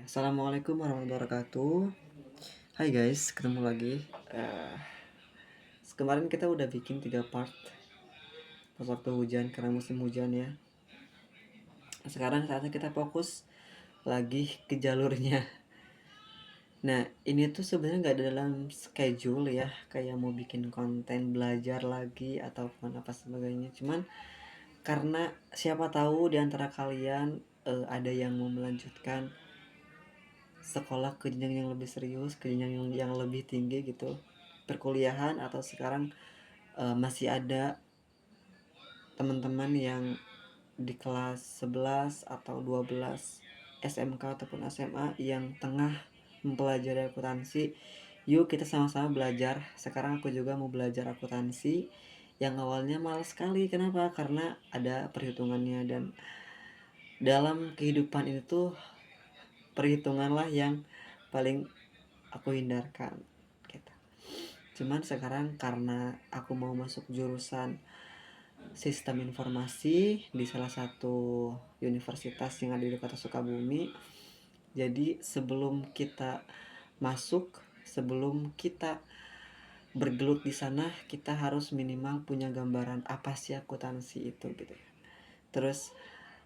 Assalamualaikum warahmatullahi wabarakatuh. Hai guys, ketemu lagi. Eh, Kemarin kita udah bikin 3 part pas waktu hujan karena musim hujan ya. Sekarang saatnya kita fokus lagi ke jalurnya. Nah, ini tuh sebenarnya nggak ada dalam schedule ya, kayak mau bikin konten belajar lagi ataupun apa sebagainya. Cuman karena siapa tahu di antara kalian ada yang mau melanjutkan sekolah ke jenjang yang lebih serius, ke jenjang yang lebih tinggi gitu, perkuliahan, atau sekarang masih ada teman-teman yang di kelas 11 atau 12 SMK ataupun SMA yang tengah mempelajari akuntansi. Yuk kita sama-sama belajar. Sekarang aku juga mau belajar akuntansi yang awalnya malas sekali. Kenapa? Karena ada perhitungannya, dan dalam kehidupan ini tuh perhitunganlah yang paling aku hindarkan gitu. Cuman sekarang karena aku mau masuk jurusan sistem informasi di salah satu universitas yang ada di kota Sukabumi, jadi sebelum kita masuk, sebelum kita bergelut di sana, kita harus minimal punya gambaran apa sih akuntansi itu gitu. Terus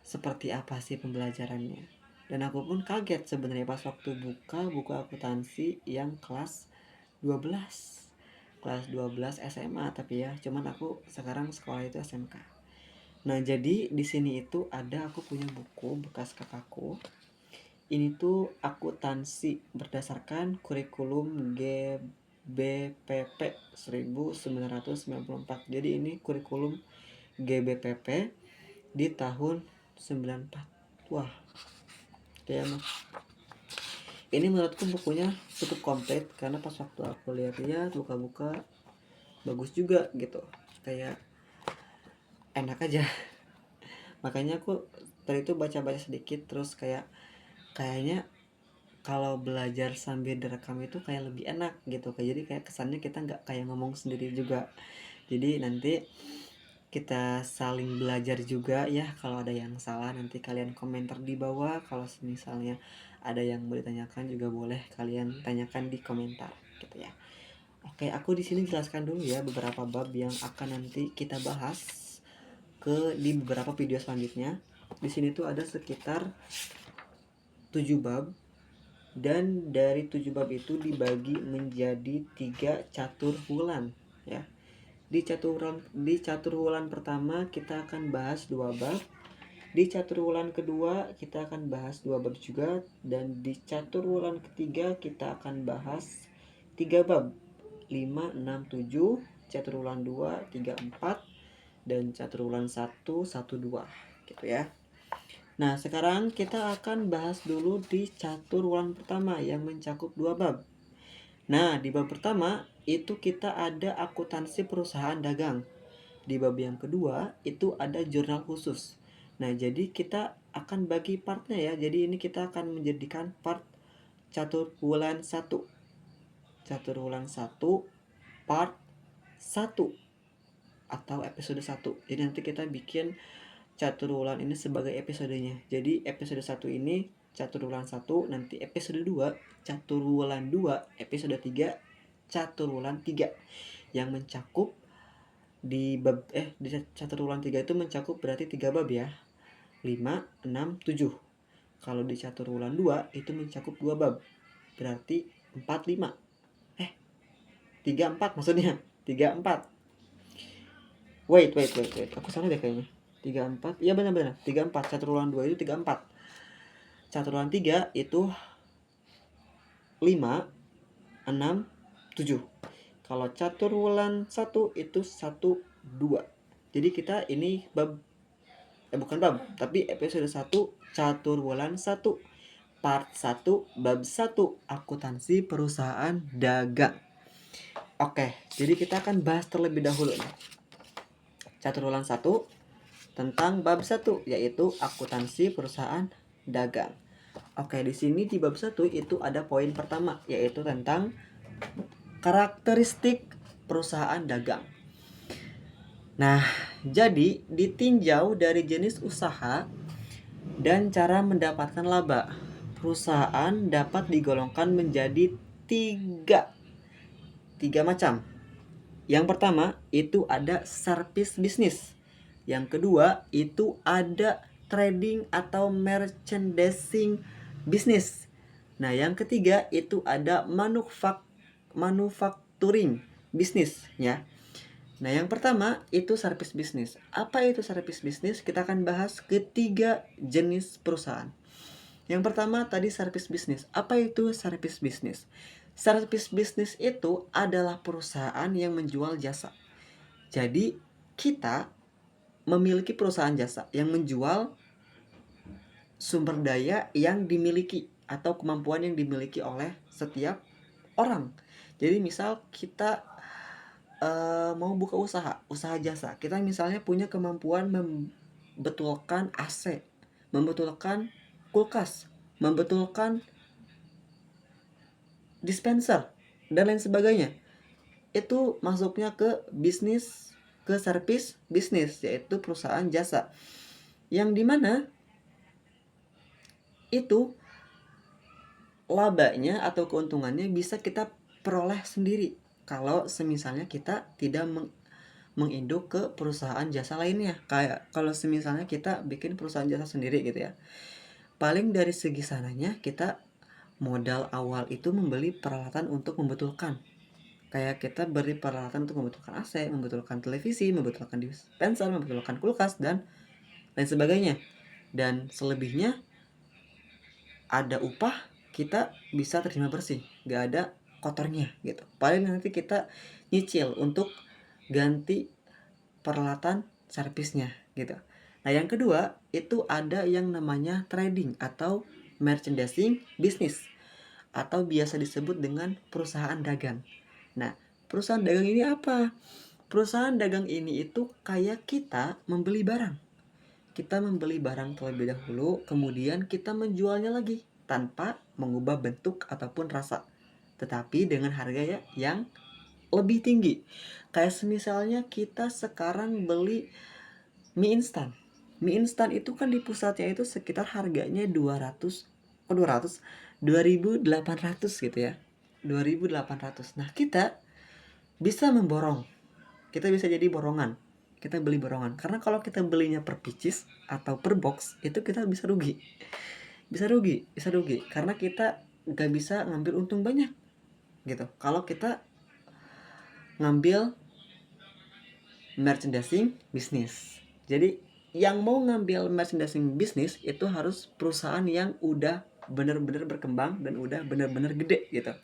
seperti apa sih pembelajarannya. Dan aku pun kaget sebenarnya pas waktu buka buku akuntansi yang kelas 12. Kelas 12 SMA tapi ya, cuman aku sekarang sekolah itu SMK. Nah, jadi di sini itu ada, aku punya buku bekas kakakku. Ini tuh akuntansi berdasarkan kurikulum GBPP 1994. Jadi ini kurikulum GBPP di tahun 94. Wah, kayak mah. Ini menurutku bukunya cukup komplit karena pas waktu aku lihat-lihat buka-buka bagus juga gitu. Kayak enak aja. Makanya aku tadi itu baca-baca sedikit, terus kayaknya kalau belajar sambil direkam itu kayak lebih enak gitu. Jadi kayak kesannya kita nggak kayak ngomong sendiri juga. Jadi nanti kita saling belajar juga ya. Kalau ada yang salah nanti kalian komentar di bawah. Kalau misalnya ada yang mau ditanyakan juga boleh kalian tanyakan di komentar gitu ya. Oke, aku di sini jelaskan dulu ya beberapa bab yang akan nanti kita bahas di beberapa video selanjutnya. Di sini tuh ada sekitar 7 bab, dan dari 7 bab itu dibagi menjadi 3 catur bulan ya. Di catur bulan pertama kita akan bahas 2 bab. Di catur bulan kedua kita akan bahas 2 bab juga, dan di catur bulan ketiga kita akan bahas 3 bab. 5, 6, 7, catur bulan 2, 3, 4, dan catur bulan 1, 1, 2 gitu ya. Nah, sekarang kita akan bahas dulu di catur bulan pertama yang mencakup 2 bab. Nah, di bab pertama itu kita ada akuntansi perusahaan dagang. Di bab yang kedua itu ada jurnal khusus. Nah, jadi kita akan bagi partnya ya. Jadi ini kita akan menjadikan part catur bulan 1. Catur bulan 1 part 1 atau episode 1. Jadi nanti kita bikin catur bulan ini sebagai episodenya. Jadi episode 1 ini catur bulan 1, nanti episode 2 catur bulan 2, episode 3 catur bulan 3 yang mencakup di catur bulan 3 itu mencakup berarti 3 bab ya. 5, 6, 7. Kalau di catur bulan 2 itu mencakup 2 bab. Berarti 4, 5. 3, 4 maksudnya. 3, 4. Wait. Aku salah deh kayaknya. 3, 4. Iya benar. 3, 4. Catur bulan 2 itu 3, 4. Catur bulan 3 itu 5, 6, 7. Kalau catur bulan 1 itu 1, 2. Jadi kita ini bukan bab, tapi episode 1 catur bulan 1 part 1 bab 1 akuntansi perusahaan dagang. Oke, jadi kita akan bahas terlebih dahulu nih. Catur bulan 1 tentang bab 1 yaitu akuntansi perusahaan dagang. Oke, di sini di bab 1 itu ada poin pertama yaitu tentang karakteristik perusahaan dagang. Nah, jadi ditinjau dari jenis usaha dan cara mendapatkan laba. perusahaan dapat digolongkan menjadi tiga macam. Yang pertama itu ada service business. Yang kedua itu ada trading atau merchandising business. Nah, yang ketiga itu ada manufacturing business ya. Nah, yang pertama itu service business. Apa itu service business? Kita akan bahas ketiga jenis perusahaan. Yang pertama tadi service business. Apa itu service business? Service business itu adalah perusahaan yang menjual jasa. Jadi, kita memiliki perusahaan jasa yang menjual sumber daya yang dimiliki atau kemampuan yang dimiliki oleh setiap orang. Jadi misal kita mau buka usaha jasa. Kita misalnya punya kemampuan membetulkan AC, membetulkan kulkas, membetulkan dispenser dan lain sebagainya. Itu masuknya ke bisnis, ke service bisnis, yaitu perusahaan jasa. Yang dimana itu labanya atau keuntungannya bisa kita peroleh sendiri kalau semisalnya kita tidak menginduk ke perusahaan jasa lainnya. Kayak kalau semisalnya kita bikin perusahaan jasa sendiri gitu ya, paling dari segi sananya kita modal awal itu membeli peralatan untuk membetulkan. Kayak kita beri peralatan untuk membetulkan AC, membetulkan televisi, membetulkan dispenser, membetulkan kulkas dan lain sebagainya. Dan selebihnya ada upah, kita bisa terima bersih, gak ada kotornya gitu. Paling nanti kita nyicil untuk ganti peralatan servisnya gitu. Nah, yang kedua itu ada yang namanya trading atau merchandising business atau biasa disebut dengan perusahaan dagang. Nah, perusahaan dagang ini apa? Perusahaan dagang ini itu kayak kita membeli barang. Kita membeli barang terlebih dahulu, kemudian kita menjualnya lagi tanpa mengubah bentuk ataupun rasa, tetapi dengan harga yang lebih tinggi. Kayak misalnya kita sekarang beli mie instan. Mie instan itu kan di pusatnya itu sekitar harganya 2.800 gitu ya. 2.800. Nah, kita bisa memborong. Kita bisa jadi borongan. Kita beli borongan. Karena kalau kita belinya per pieces atau per box, itu kita bisa rugi. Bisa rugi. Karena kita gak bisa ngambil untung banyak gitu. Kalau kita ngambil merchandising bisnis. Jadi yang mau ngambil merchandising bisnis itu harus perusahaan yang udah benar-benar berkembang dan udah benar-benar gede gitu.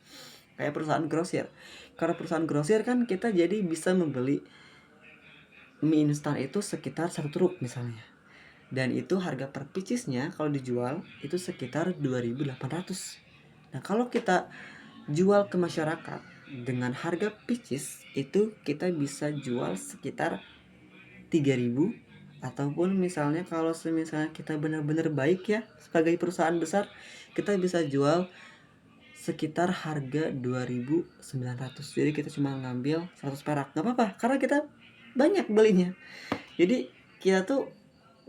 Kayak perusahaan grosir. Kalau perusahaan grosir kan kita jadi bisa membeli mie instan itu sekitar 1 truk misalnya. Dan itu harga per piecesnya kalau dijual itu sekitar 2.800. Nah, kalau kita jual ke masyarakat dengan harga pieces itu kita bisa jual sekitar 3.000, ataupun misalnya kalau misalnya kita benar-benar baik ya sebagai perusahaan besar, kita bisa jual sekitar harga 2.900. Jadi kita cuma ngambil 100 perak, nggak apa-apa karena kita banyak belinya. Jadi kita tuh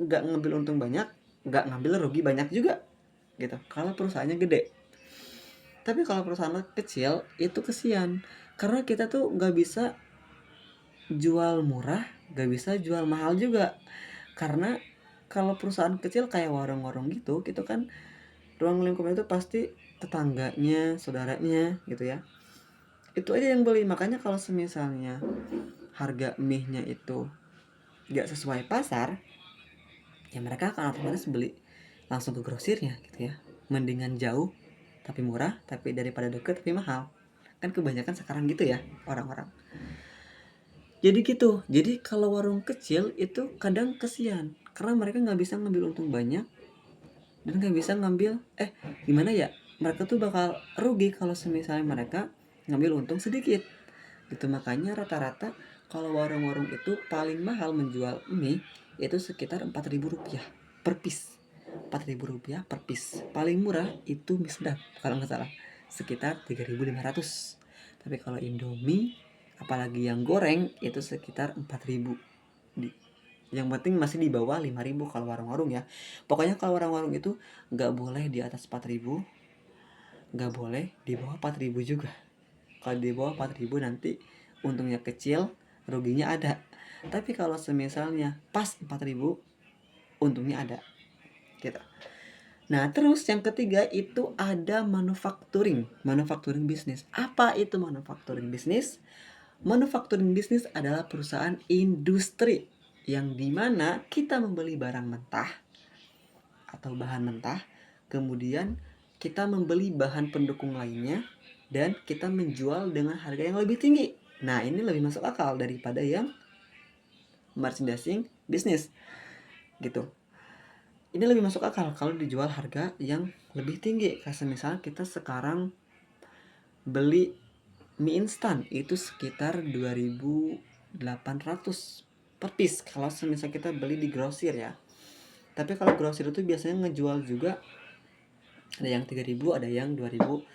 nggak ngambil untung banyak, nggak ngambil rugi banyak juga gitu kalau perusahaannya gede. Tapi kalau perusahaan kecil itu kesian karena kita tuh nggak bisa jual murah, nggak bisa jual mahal juga. Karena kalau perusahaan kecil kayak warung-warung gitu kan ruang lingkupnya itu pasti tetangganya, saudaranya gitu ya. Itu aja yang beli. Makanya kalau semisalnya harga mie-nya itu gak sesuai pasar, ya mereka akan otomatis beli langsung ke grosirnya gitu ya. Mendingan jauh tapi murah, tapi daripada deket tapi mahal. Kan kebanyakan sekarang gitu ya orang-orang. Jadi gitu. Jadi kalau warung kecil itu kadang kesian karena mereka nggak bisa ngambil untung banyak dan nggak bisa ngambil gimana ya, mereka tuh bakal rugi kalau misalnya mereka ngambil untung sedikit gitu. Makanya rata-rata kalau warung-warung itu paling mahal menjual mie itu sekitar 4.000 rupiah per piece. 4.000 rupiah per piece. Paling murah itu mie sedap kalau nggak salah sekitar 3.500. Tapi kalau Indomie apalagi yang goreng itu sekitar 4.000 Yang penting masih di bawah 5.000 kalau warung-warung ya. Pokoknya kalau warung-warung itu nggak boleh di atas 4.000, nggak boleh di bawah 4.000 juga. Kalau di bawah 4.000 nanti untungnya kecil, ruginya ada. Tapi kalau semisalnya pas 4.000, untungnya ada gitu. Nah, terus yang ketiga itu ada manufacturing bisnis. Apa itu manufacturing bisnis? Manufacturing bisnis adalah perusahaan industri yang dimana kita membeli barang mentah atau bahan mentah, kemudian kita membeli bahan pendukung lainnya dan kita menjual dengan harga yang lebih tinggi. Nah, ini lebih masuk akal daripada yang merchandising bisnis gitu. Ini lebih masuk akal kalau dijual harga yang lebih tinggi. Kayak misalnya kita sekarang beli mie instan itu sekitar 2.800 per piece kalau misalnya kita beli di grosir ya. Tapi kalau grosir itu biasanya ngejual juga ada yang 3.000, ada yang 2.900.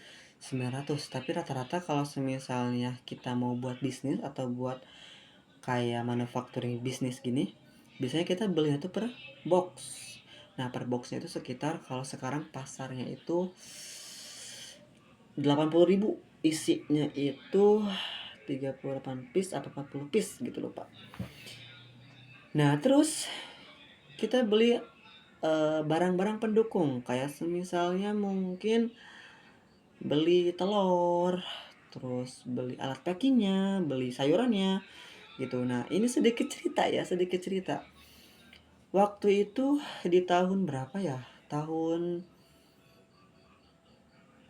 Tapi rata-rata kalau misalnya kita mau buat bisnis atau buat kayak manufacturing bisnis gini, biasanya kita beli itu per box. Nah, per boxnya itu sekitar kalau sekarang pasarnya itu 80.000, isinya itu 38 piece atau 40 piece gitu loh Pak. Nah, terus kita beli barang-barang pendukung kayak misalnya mungkin beli telur, terus beli alat packingnya, beli sayurannya gitu. Nah, ini sedikit cerita ya, sedikit cerita. Waktu itu di tahun berapa ya? Tahun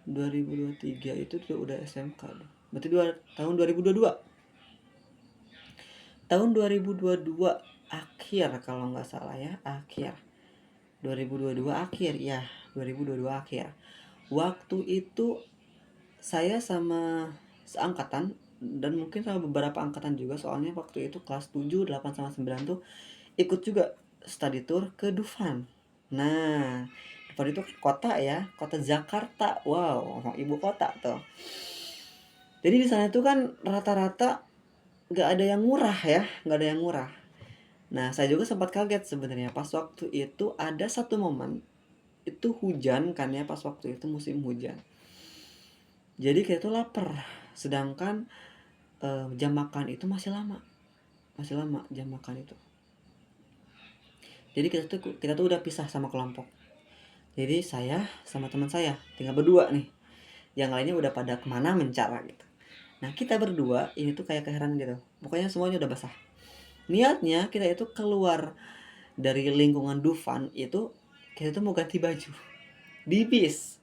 2023 itu udah SMK. Berarti tahun 2022. Tahun 2022 akhir kalau nggak salah ya, akhir. 2022 akhir ya, 2022 akhir. Waktu itu saya sama seangkatan dan mungkin sama beberapa angkatan juga, soalnya waktu itu kelas 7, 8 sama 9 tuh ikut juga study tour ke Dufan. Nah, Dufan itu kota ya, kota Jakarta. Wow, ibu kota tuh. Jadi di sana itu kan rata-rata nggak ada yang murah ya, nggak ada yang murah. Nah, saya juga sempat kaget sebenarnya pas waktu itu ada satu momen itu hujan kan ya, pas waktu itu musim hujan. Jadi kita tuh lapar, sedangkan jam makan itu masih lama jam makan itu. Jadi kita tuh udah pisah sama kelompok. Jadi saya sama teman saya tinggal berdua nih, yang lainnya udah pada kemana mencara gitu. Nah, kita berdua ini tuh kayak keheran gitu, pokoknya semuanya udah basah. Niatnya kita itu keluar dari lingkungan Dufan itu, kita tuh mau ganti baju di bis,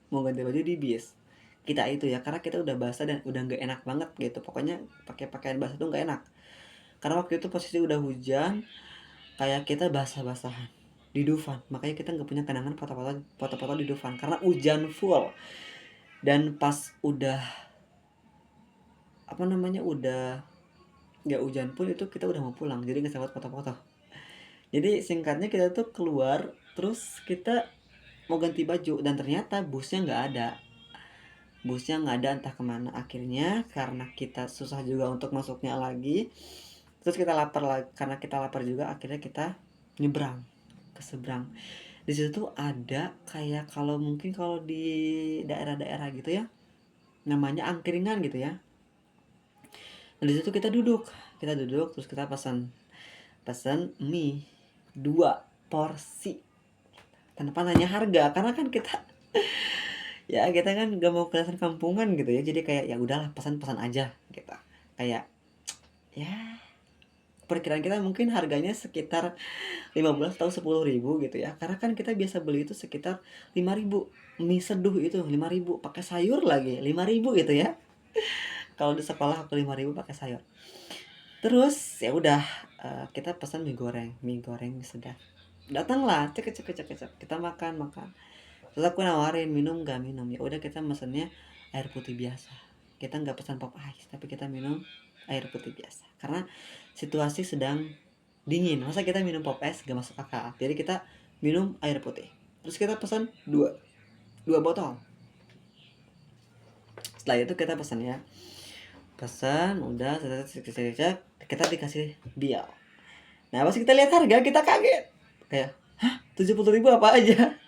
kita itu ya, karena kita udah basah dan udah nggak enak banget gitu. Pokoknya pakai pakaian basah tuh nggak enak, karena waktu itu posisi udah hujan, kayak kita basah-basahan di Dufan. Makanya kita nggak punya kenangan foto-foto di Dufan karena hujan full. Dan pas udah udah nggak hujan pun itu kita udah mau pulang, jadi nggak sempat foto-foto. Jadi singkatnya kita tuh keluar, terus kita mau ganti baju dan ternyata busnya nggak ada entah kemana. Akhirnya karena kita susah juga untuk masuknya lagi, terus kita lapar lagi, karena kita lapar juga akhirnya kita nyebrang ke seberang. Di situ tuh ada kayak, kalau di daerah-daerah gitu ya, namanya angkringan gitu ya. Nah, di situ kita duduk terus kita pesan mie 2 porsi tanpa nanya harga, karena kan kita ya kita kan gak mau kelihatan kampungan gitu ya, jadi kayak ya udahlah pesan aja gitu. Kayak ya perkiraan kita mungkin harganya sekitar 15 atau 10.000 gitu ya, karena kan kita biasa beli itu sekitar 5.000. Mie seduh itu 5.000 pakai sayur lagi 5.000 gitu ya. Kalau di sekolah aku 5.000 pakai sayur. Terus ya udah, kita pesan mie goreng sedap. Datanglah, cek cek cek cek, kita makan. Terus aku nawarin minum gak, minum. Ya udah, kita mesennya air putih biasa. Kita nggak pesan pop ice, tapi kita minum air putih biasa karena situasi sedang dingin. Masa kita minum pop ice, gak masuk akal. Jadi kita minum air putih. Terus kita pesan dua botol. Setelah itu kita pesan udah, kita dikasih bill. Nah pas kita lihat harga kita kaget, kayak hah 70.000 apa aja.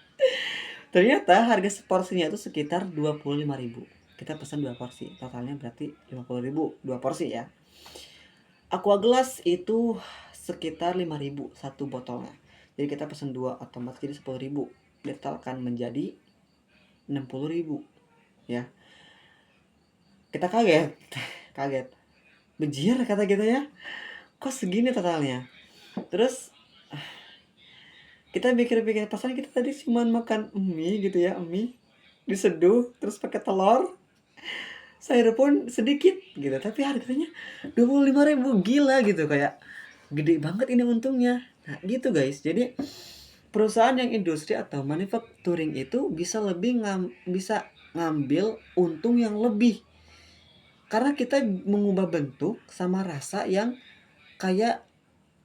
Ternyata harga seporsinya itu sekitar 25.000. Kita pesan 2 porsi, totalnya berarti 50.000 2 porsi ya. Aqua gelas itu sekitar 5.000 satu botolnya. Jadi kita pesan 2 otomatis jadi 10.000. Ditotalkan menjadi 60.000 ya. Kita kaget. Kaget. Bejir kata kita ya. Kok segini totalnya? Terus kita pikir-pikir pasan kita tadi cuma makan mie gitu ya, mie diseduh terus pakai telur, sayur pun sedikit gitu, tapi harganya 25.000, gila gitu, kayak gede banget ini untungnya. Nah gitu guys, jadi perusahaan yang industri atau manufacturing itu bisa lebih bisa ngambil untung yang lebih karena kita mengubah bentuk sama rasa yang kayak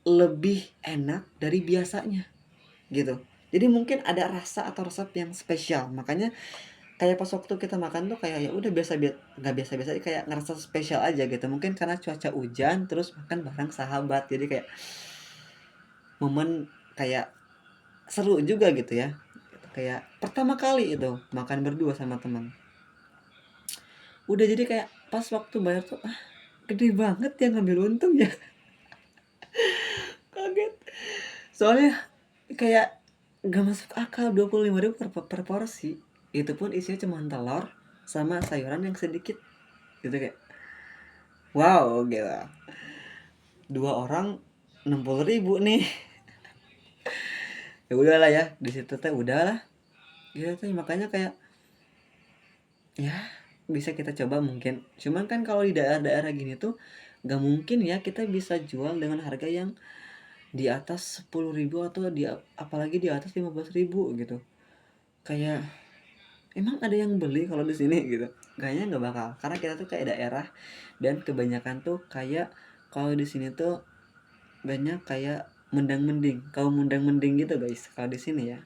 lebih enak dari biasanya gitu. Jadi mungkin ada rasa atau resep yang spesial, makanya kayak pas waktu kita makan tuh kayak ya udah biasa, nggak biasa-biasa, kayak ngerasa spesial aja gitu. Mungkin karena cuaca hujan terus makan bareng sahabat, jadi kayak momen kayak seru juga gitu ya. Kayak pertama kali itu makan berdua sama teman. Udah jadi kayak pas waktu bayar tuh gede banget yang ngambil untung ya. Kaget. Soalnya kayak gak masuk akal 25.000 per porsi. Itu pun isinya cuma telur sama sayuran yang sedikit gitu, kayak wow gitu. 2 orang 60.000 nih. Ya udahlah ya, di situ teh udahlah gitu tuh, makanya kayak ya bisa kita coba mungkin. Cuman kan kalau di daerah-daerah gini tuh gak mungkin ya kita bisa jual dengan harga yang di atas 10.000 atau apalagi di atas 15.000 gitu. Kayak emang ada yang beli kalau di sini gitu? Kayaknya nggak bakal, karena kita tuh kayak daerah dan kebanyakan tuh kayak kalau di sini tuh banyak kayak mendang-mending, kaum mendang-mending gitu guys kalau di sini ya.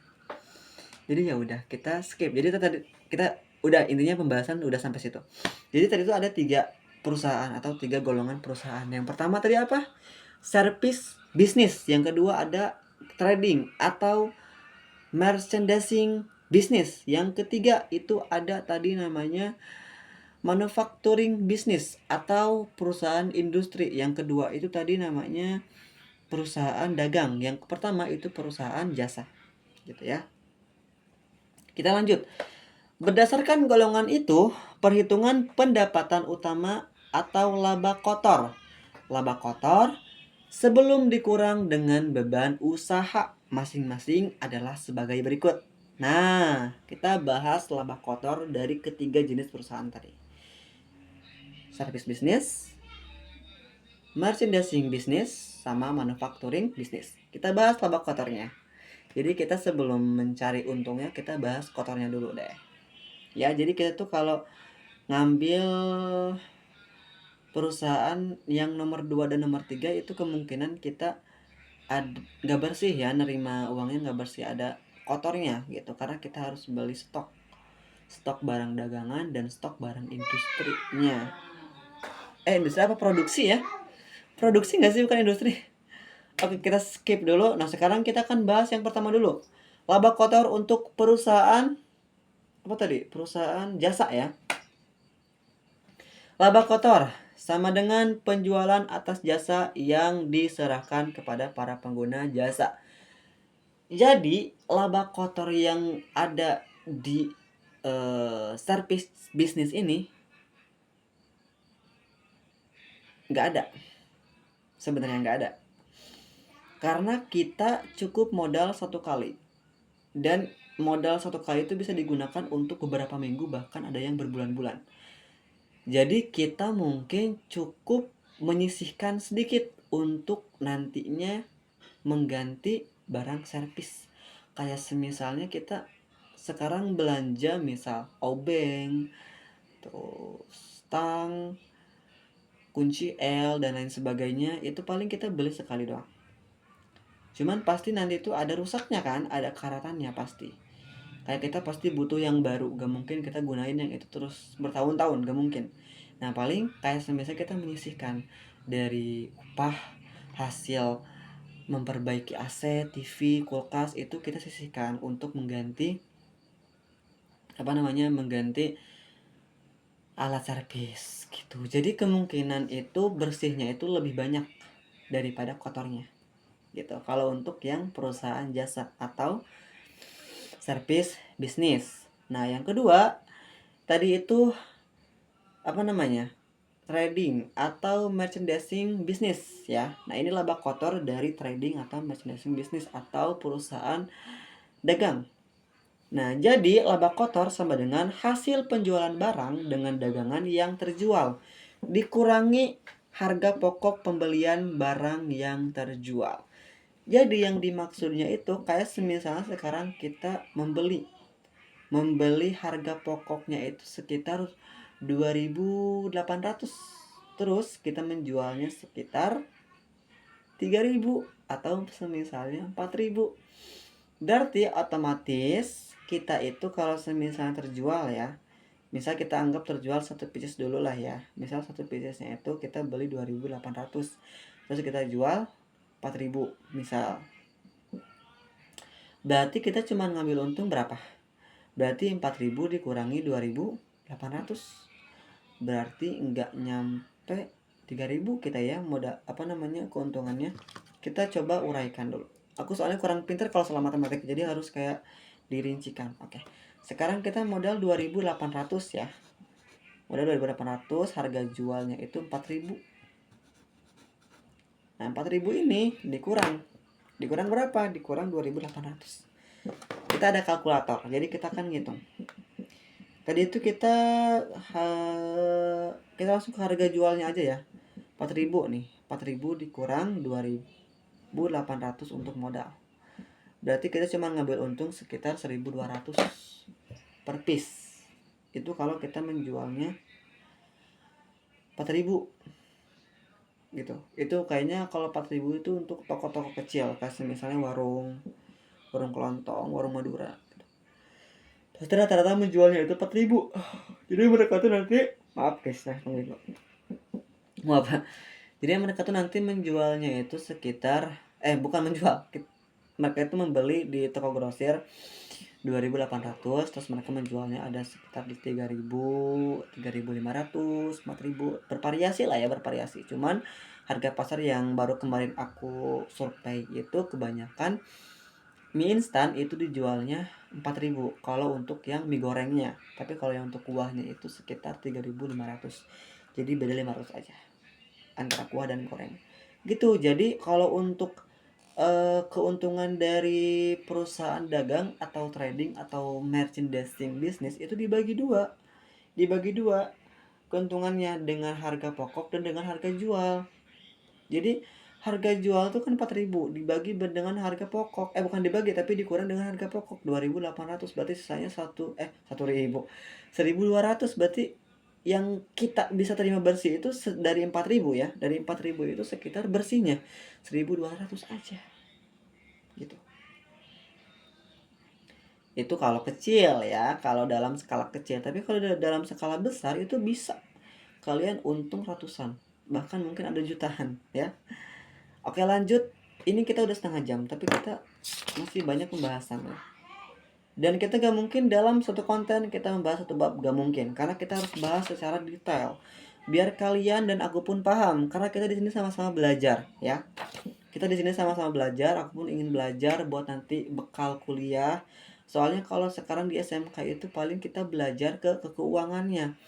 Jadi ya udah kita skip. Jadi tadi kita udah, intinya pembahasan udah sampai situ. Jadi tadi tuh ada 3 perusahaan atau 3 golongan perusahaan. Yang pertama tadi apa? Service bisnis. Yang kedua ada trading atau merchandising bisnis. Yang ketiga itu ada tadi namanya manufacturing business atau perusahaan industri. Yang kedua itu tadi namanya perusahaan dagang. Yang pertama itu perusahaan jasa. Gitu ya. Kita lanjut. Berdasarkan golongan itu, perhitungan pendapatan utama atau laba kotor. Laba kotor sebelum dikurang dengan beban usaha masing-masing adalah sebagai berikut. Nah, kita bahas laba kotor dari ketiga jenis perusahaan tadi. Service business, merchandising business, sama manufacturing business. Kita bahas laba kotornya. Jadi kita sebelum mencari untungnya, kita bahas kotornya dulu deh. Ya, jadi kita tuh kalau ngambil perusahaan yang nomor 2 dan nomor 3 itu kemungkinan kita nggak bersih ya, nerima uangnya nggak bersih, ada kotornya gitu, karena kita harus beli stok barang dagangan dan stok barang industrinya. Industri apa, produksi ya, produksi nggak sih, bukan industri. Oke, kita skip dulu. Nah sekarang kita akan bahas yang pertama dulu, laba kotor untuk perusahaan apa tadi, perusahaan jasa ya. Laba kotor sama dengan penjualan atas jasa yang diserahkan kepada para pengguna jasa. Jadi laba kotor yang ada di service bisnis ini nggak ada, sebenarnya nggak ada, karena kita cukup modal 1 kali, dan modal 1 kali itu bisa digunakan untuk beberapa minggu, bahkan ada yang berbulan-bulan. Jadi kita mungkin cukup menyisihkan sedikit untuk nantinya mengganti barang servis. Kayak semisalnya kita sekarang belanja misal obeng, terus stang, kunci L dan lain sebagainya, itu paling kita beli sekali doang. Cuman pasti nanti itu ada rusaknya kan, ada karatannya pasti. Kayak kita pasti butuh yang baru, gak mungkin kita gunain yang itu terus bertahun-tahun, gak mungkin. Nah paling kayak semisal kita menyisihkan dari upah hasil memperbaiki AC, TV, kulkas itu kita sisihkan untuk mengganti mengganti alat servis gitu. Jadi kemungkinan itu bersihnya itu lebih banyak daripada kotornya gitu. Kalau untuk yang perusahaan jasa atau servis bisnis. Nah, yang kedua tadi itu trading atau merchandising bisnis ya. Nah, ini laba kotor dari trading atau merchandising bisnis atau perusahaan dagang. Nah, jadi laba kotor sama dengan hasil penjualan barang dengan dagangan yang terjual dikurangi harga pokok pembelian barang yang terjual. Jadi yang dimaksudnya itu kayak misalnya sekarang kita membeli harga pokoknya itu sekitar 2.800, terus kita menjualnya sekitar 3.000 atau semisalnya 4.000. Berarti otomatis kita itu kalau semisalnya terjual ya, misal kita anggap terjual satu pieces dulu lah ya, misal satu piecesnya itu kita beli 2.800, terus kita jual 4.000 misal. Berarti kita cuma ngambil untung berapa? Berarti 4.000 dikurangi 2.800, berarti enggak nyampe 3.000 kita ya modal keuntungannya. Kita coba uraikan dulu. Aku soalnya kurang pinter kalau soal matematik, jadi harus kayak dirincikan. Oke. Sekarang kita modal 2.800 ya. Modal 2.800, harga jualnya itu 4.000. Nah, 4.000 ini dikurang berapa? Dikurang 2.800. Kita ada kalkulator, jadi kita akan ngitung. Tadi itu kita langsung ke harga jualnya aja ya. 4.000 nih. 4.000 dikurang 2.800 untuk modal. Berarti kita cuma ngambil untung sekitar 1.200 per piece. Itu kalau kita menjualnya 4.000 gitu. Itu kayaknya kalau 4.000 itu untuk toko-toko kecil, kayak misalnya warung kelontong, warung Madura gitu. Terus rata-rata menjualnya itu 4.000. Jadi mereka tuh nanti maaf jadi mereka tuh nanti menjualnya itu sekitar bukan menjual, mereka itu membeli di toko grosir 2.800, terus mereka menjualnya ada sekitar di 3.000, 3.500, 4.000, bervariasi lah ya, bervariasi. Cuman harga pasar yang baru kemarin aku survei itu kebanyakan mie instan itu dijualnya 4.000 kalau untuk yang mie gorengnya. Tapi kalau yang untuk kuahnya itu sekitar 3.500. Jadi beda 500 aja antara kuah dan goreng. Gitu. Jadi kalau untuk keuntungan dari perusahaan dagang atau trading atau merchandising bisnis itu dibagi dua. Keuntungannya dengan harga pokok dan dengan harga jual. Jadi harga jual tuh kan 4.000 dibagi dengan harga pokok. Bukan dibagi tapi dikurang dengan harga pokok 2.800, berarti sisanya 1.200. Berarti yang kita bisa terima bersih itu dari 4.000 ya. Dari 4.000 itu sekitar bersihnya 1.200 aja. Gitu. Itu kalau kecil ya, kalau dalam skala kecil. Tapi kalau dalam skala besar itu bisa kalian untung ratusan, bahkan mungkin ada jutaan ya. Oke, lanjut. Ini kita udah setengah jam, tapi kita masih banyak pembahasan ya. Dan kita gak mungkin dalam satu konten kita membahas satu bab, gak mungkin, karena kita harus bahas secara detail biar kalian dan aku pun paham, karena kita di sini sama-sama belajar ya. Kita di sini sama-sama belajar, aku pun ingin belajar buat nanti bekal kuliah. Soalnya kalau sekarang di SMK itu paling kita belajar ke keuangannya.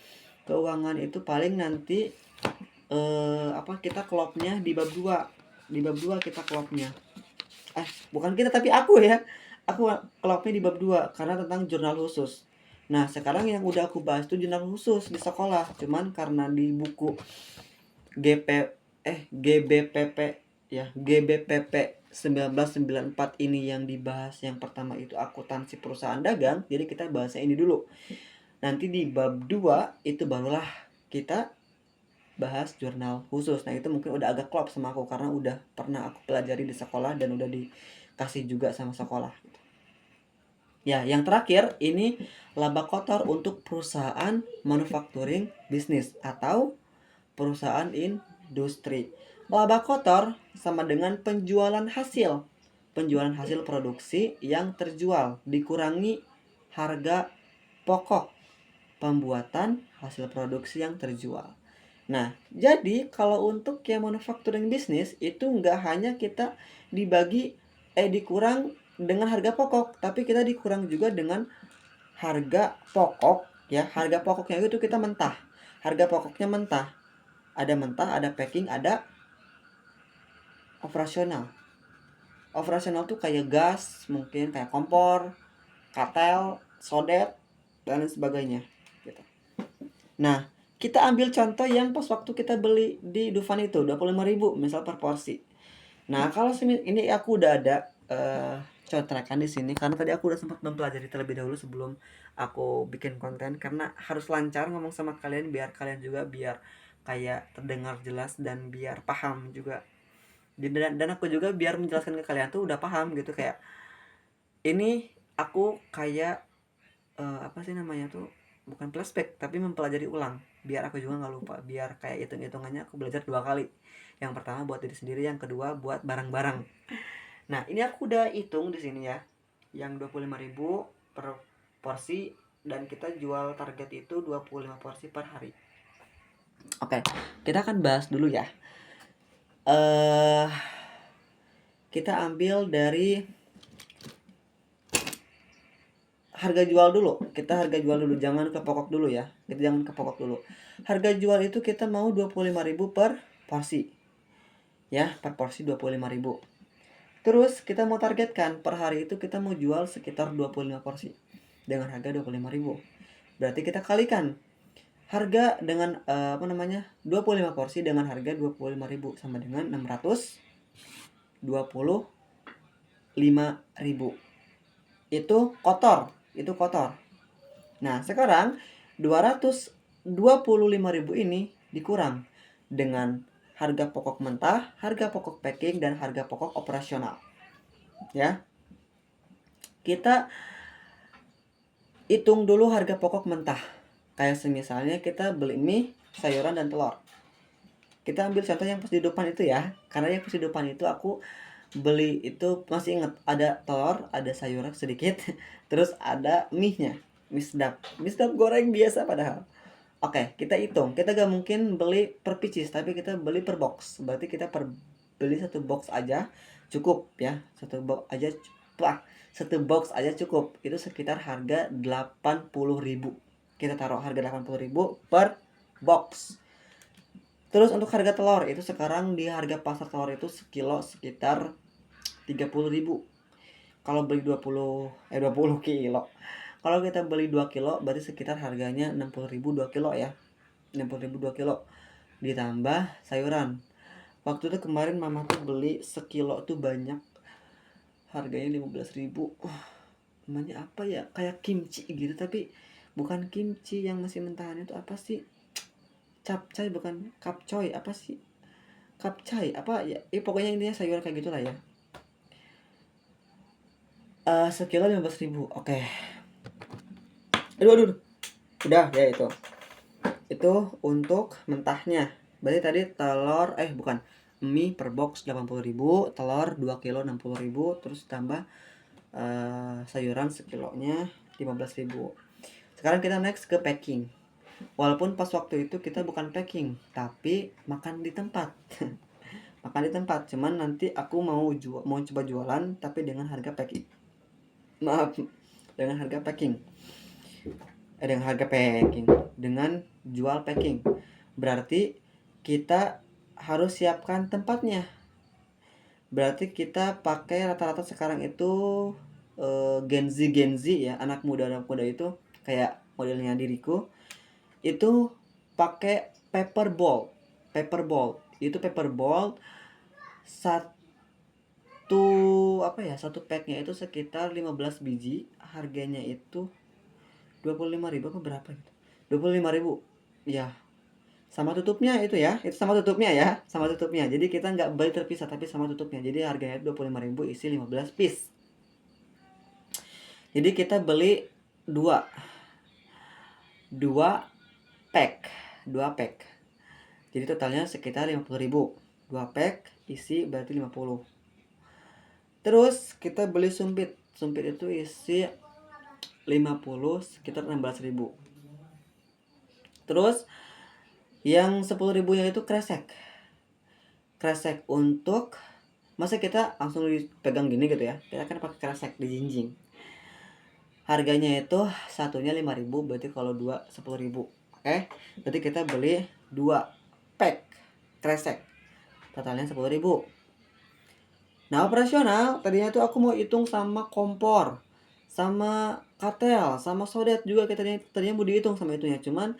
Keuangan itu paling nanti kita klopnya di bab 2. Di bab 2 kita klopnya. Bukan kita tapi aku ya. Aku klopnya di bab 2 karena tentang jurnal khusus. Nah, sekarang yang udah aku bahas itu jurnal khusus di sekolah. Cuman karena di buku GBPP ya, GBPP 1994 ini yang dibahas yang pertama itu akuntansi perusahaan dagang. Jadi kita bahasnya ini dulu. Nanti di bab 2 itu barulah kita bahas jurnal khusus. Nah, itu mungkin udah agak klop sama aku karena udah pernah aku pelajari di sekolah dan udah dikasih juga sama sekolah. Ya, yang terakhir ini laba kotor untuk perusahaan manufacturing bisnis atau perusahaan industri. Laba kotor sama dengan penjualan hasil. Penjualan hasil produksi yang terjual dikurangi harga pokok pembuatan hasil produksi yang terjual. Nah, jadi kalau untuk yang manufacturing bisnis itu nggak hanya kita dikurang dengan harga pokok, tapi kita dikurang juga dengan harga pokok ya. Harga pokoknya itu kita mentah. Harga pokoknya mentah. Ada mentah, ada packing, ada operasional. Operasional tuh kayak gas, mungkin kayak kompor, katel, sodet, dan lain sebagainya gitu. Nah, kita ambil contoh yang pas waktu kita beli di Dufan itu 25.000 misal per porsi. Nah, kalau ini aku udah ada contekan di sini karena tadi aku udah sempat mempelajari terlebih dahulu sebelum aku bikin konten, karena harus lancar ngomong sama kalian biar kalian juga biar kayak terdengar jelas dan biar paham juga. Dan aku juga biar menjelaskan ke kalian tuh udah paham gitu, kayak ini aku kayak apa sih namanya tuh, bukan flashback tapi mempelajari ulang biar aku juga nggak lupa, biar kayak hitung-hitungannya aku belajar 2 kali. Yang pertama buat diri sendiri, yang kedua buat barang-barang. Nah, ini aku udah hitung di sini ya. Yang 25.000 per porsi dan kita jual target itu 25 porsi per hari. Oke, kita akan bahas dulu ya. Kita ambil dari harga jual dulu. Kita harga jual dulu, jangan ke pokok dulu ya. Kita jangan ke pokok dulu. Harga jual itu kita mau 25.000 per porsi. Ya, per porsi 25.000. Terus kita mau targetkan per hari itu kita mau jual sekitar 25 porsi dengan harga 25.000. Berarti kita kalikan harga dengan 25 porsi dengan harga 25.000 sama dengan 625.000. Itu kotor. Nah, sekarang 225.000 ini dikurang dengan harga pokok mentah, harga pokok packing, dan harga pokok operasional. Ya. Kita hitung dulu harga pokok mentah. Kayak misalnya kita beli mie, sayuran, dan telur. Kita ambil contoh yang pas di depan itu ya. Karena yang pas di depan itu aku beli itu masih inget, ada telur, ada sayuran sedikit, terus ada mie-nya, mie sedap goreng biasa padahal. Oke, kita hitung, kita gak mungkin beli per pieces tapi kita beli per box. Berarti kita beli satu box aja cukup ya, satu box aja cukup. Itu sekitar harga 80.000. Kita taruh harga 80.000 per box. Terus untuk harga telur itu sekarang di harga pasar telur itu sekilo sekitar 30.000. Kalau beli 20 kilo. Kalau kita beli 2 kilo berarti sekitar harganya 60.000 2 kilo ya. 60.000 2 kilo. Ditambah sayuran. Waktu itu kemarin mama tuh beli sekilo tuh banyak. Harganya 15.000. Namanya apa ya? Kayak kimchi gitu tapi bukan kimchi yang masih mentahan, itu apa sih? Capcay, bukan kapcoy, apa sih? Kapcay apa ya? Pokoknya intinya sayuran kayak gitulah ya. Sekilo 15.000. Oke. Aduh. Udah ya itu. Itu untuk mentahnya. Berarti tadi telur bukan, mie per box 80.000, telur 2 kilo 60.000, terus tambah sayuran sekilonya 15.000. Sekarang kita next ke packing. Walaupun pas waktu itu kita bukan packing, tapi makan di tempat. Makan di tempat, cuman nanti aku mau coba jualan tapi dengan harga packing. Maaf, dengan harga packing. Dengan jual packing. Berarti kita harus siapkan tempatnya. Berarti kita pakai rata-rata sekarang itu Gen Z ya, anak muda itu kayak modelnya diriku itu pakai paper ball. Itu paper ball satu packnya itu sekitar 15 biji, harganya itu 25.000 apa berapa gitu, 25.000 ya, sama tutupnya itu ya, sama tutupnya, jadi kita nggak beli terpisah tapi sama tutupnya, jadi harganya 25.000 isi 15 piece. Jadi kita beli 2 pack, jadi totalnya sekitar 50.000. 2 pack isi berarti 50. Terus kita beli sumpit. Sumpit itu isi 50 sekitar 16.000. Terus yang 10.000-nya itu kresek. Kresek untuk, masa kita langsung dipegang gini gitu ya, kita kan pakai kresek dijinjing. Harganya itu satunya 5.000, berarti kalau 2 10.000. Oke, berarti kita beli 2 pack kresek, totalnya 10.000. Nah, operasional tadinya tuh aku mau hitung sama kompor, sama katel, sama sodet juga, kita tadinya mau dihitung sama itunya, cuman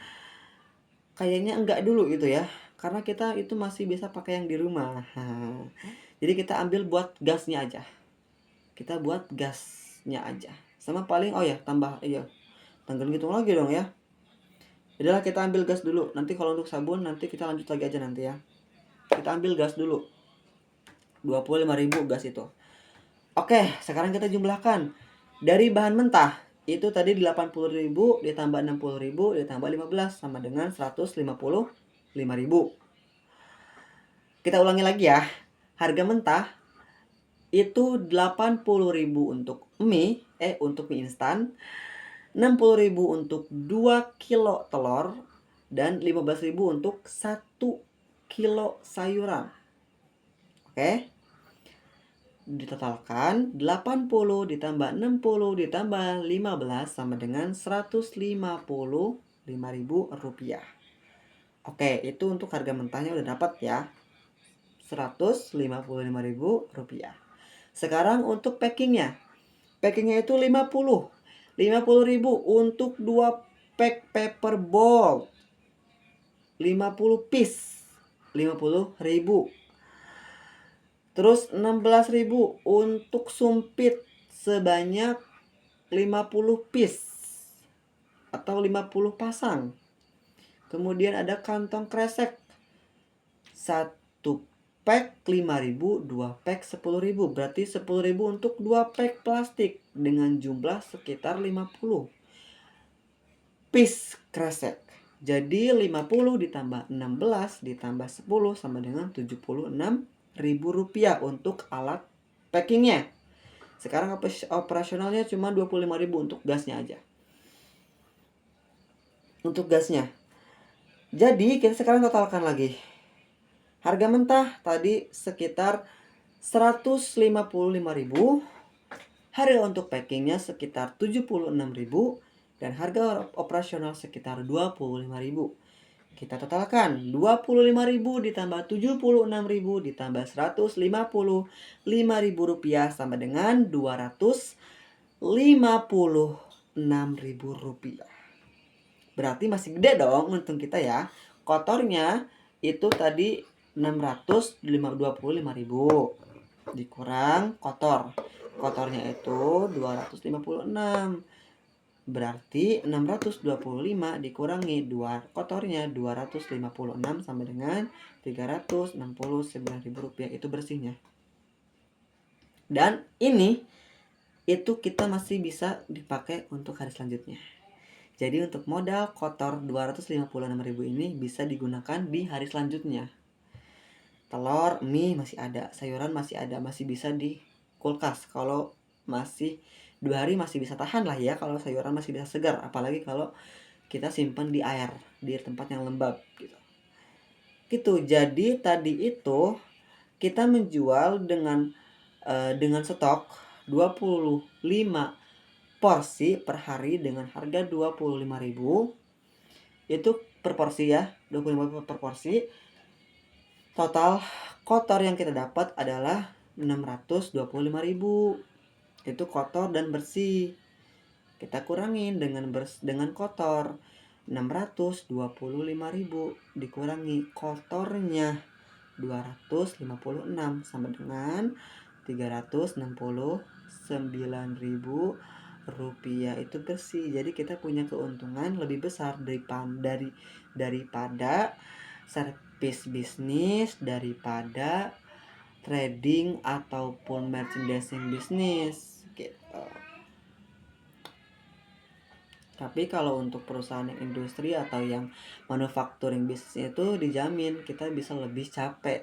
kayaknya enggak dulu gitu ya, karena kita itu masih bisa pakai yang di rumah. Jadi kita ambil buat gasnya aja. Kita buat gasnya aja. Sama paling, oh ya, tambah, iya, tanggal hitung lagi dong ya. Adalah kita ambil gas dulu. Nanti kalau untuk sabun nanti kita lanjut lagi aja nanti ya. Kita ambil gas dulu. 25.000 gas itu. Oke, sekarang kita jumlahkan. Dari bahan mentah itu tadi 80.000 ditambah 60.000 ditambah 15 sama dengan 155.000. Kita ulangi lagi ya. Harga mentah itu 80.000 untuk mie instan, 60.000 untuk 2 kilo telur, dan 15.000 untuk 1 kilo sayuran. Oke. Ditotalkan 80 ditambah 60 ditambah 15 sama dengan 155.000 rupiah. Oke, itu untuk harga mentahnya udah dapat ya, 155.000 rupiah. Sekarang untuk packingnya. Packingnya itu 50.000 untuk 2 pack paper ball, 50 piece, 50.000. Terus 16.000 untuk sumpit sebanyak 50 piece atau 50 pasang. Kemudian ada kantong kresek 1 pack 5.000, 2 pack 10.000. Berarti 10.000 untuk 2 pack plastik dengan jumlah sekitar 50 piece kresek. Jadi 50 ditambah 16 ditambah 10 sama dengan 76.000 rupiah untuk alat packingnya. Sekarang operasionalnya cuma 25.000 untuk gasnya aja. Untuk gasnya. Jadi kita sekarang totalkan lagi. Harga mentah tadi sekitar 155.000. Harga untuk packingnya sekitar 76.000. Dan harga operasional sekitar 25.000. Kita totalkan 25.000 ditambah 76.000 ditambah 155.000 rupiah sama dengan 256.000 rupiah. Berarti masih gede dong untung kita ya. Kotornya itu tadi 625.000 dikurang kotor. Kotornya itu 256. Berarti 625 dikurangi 2 kotornya 256 sama dengan 369.000 rupiah itu bersihnya. Dan ini itu kita masih bisa dipakai untuk hari selanjutnya. Jadi untuk modal kotor 256.000 ini bisa digunakan di hari selanjutnya. Telur, mie masih ada, sayuran masih ada, masih bisa di kulkas. Kalau masih 2 hari masih bisa tahan lah ya, kalau sayuran masih bisa segar, apalagi kalau kita simpan di air, di tempat yang lembab gitu. Jadi tadi itu kita menjual dengan stok 25 porsi per hari dengan harga 25.000. Itu per porsi ya, 25 per porsi. Total kotor yang kita dapat adalah 625.000. Itu kotor dan bersih. Kita kurangin dengan kotor. 625.000 dikurangi kotornya 256 sama dengan 369.000 rupiah itu bersih. Jadi kita punya keuntungan lebih besar daripada servis bisnis, daripada trading ataupun merchandising bisnis gitu. Tapi kalau untuk perusahaan yang industri atau yang manufacturing bisnis itu dijamin kita bisa lebih capek.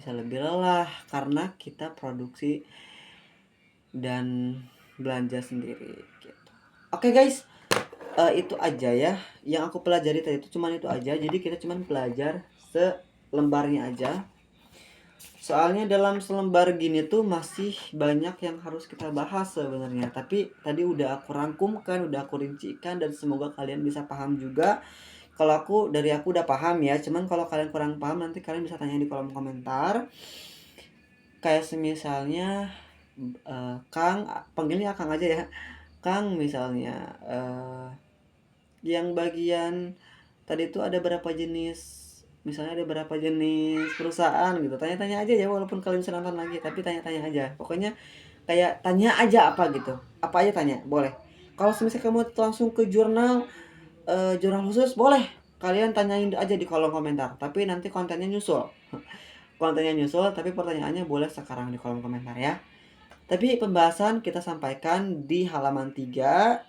bisa lebih lelah karena kita produksi dan belanja sendiri gitu. Oke guys, itu aja ya yang aku pelajari tadi, itu cuman itu aja. Jadi kita cuman belajar selembarnya aja, soalnya dalam selembar gini tuh masih banyak yang harus kita bahas sebenarnya, tapi tadi udah aku rangkumkan, udah aku rincikan, dan semoga kalian bisa paham juga. Kalau aku udah paham ya, cuman kalau kalian kurang paham nanti kalian bisa tanya di kolom komentar. Kayak semisalnya Kang, panggilnya Kang aja ya. Kang, misalnya yang bagian tadi itu ada berapa jenis, misalnya ada berapa jenis perusahaan gitu, tanya-tanya aja ya, walaupun kalian bisa nonton lagi, tapi tanya-tanya aja, pokoknya kayak tanya aja apa gitu, apa aja tanya boleh. Kalau misalnya kamu langsung ke jurnal, jurnal khusus, boleh kalian tanyain aja di kolom komentar, tapi nanti kontennya nyusul. Kontennya nyusul, tapi pertanyaannya boleh sekarang di kolom komentar ya. Tapi pembahasan kita sampaikan di halaman 3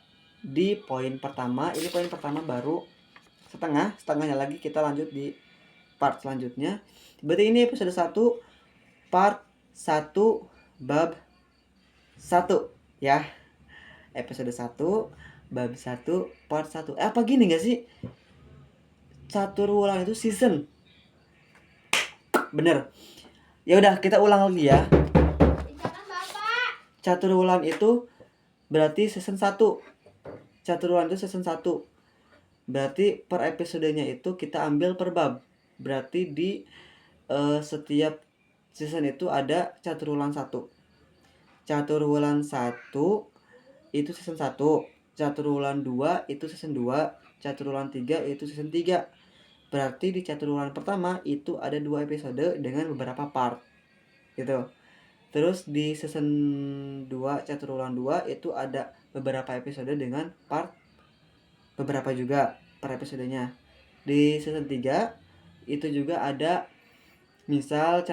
di poin pertama. Ini poin pertama baru setengahnya lagi kita lanjut di part selanjutnya. Berarti ini episode 1 part 1 bab 1 ya. Episode 1 bab 1 part 1. Apa gini gak sih? Catur ulang itu season. Bener. Ya udah, kita ulang lagi ya. Catur ulang itu berarti season 1. Catur ulang itu season 1. Berarti per episodenya itu kita ambil per bab. Berarti di setiap season itu ada catur ulang 1. Catur ulang 1 itu season 1. Catur ulang 2 itu season 2. Catur ulang 3 itu season 3. Berarti di catur ulang pertama itu ada 2 episode dengan beberapa part gitu. Terus di season 2 catur ulang 2 itu ada beberapa episode dengan part beberapa juga per episodenya. Di season 3 itu juga ada misal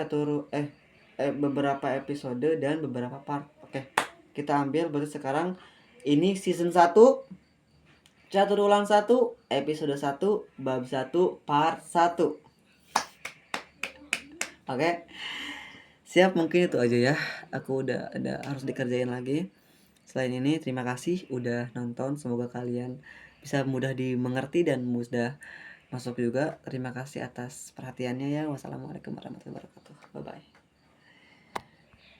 beberapa episode dan beberapa part. Oke, kita ambil berarti sekarang ini season 1 catur ulang 1 episode 1 bab 1 part 1. Oke, siap, mungkin itu aja ya. Aku udah ada harus dikerjain lagi. Selain ini terima kasih udah nonton, semoga kalian bisa mudah dimengerti dan mudah masuk juga. Terima kasih atas perhatiannya ya. Wassalamualaikum warahmatullahi wabarakatuh. Bye bye.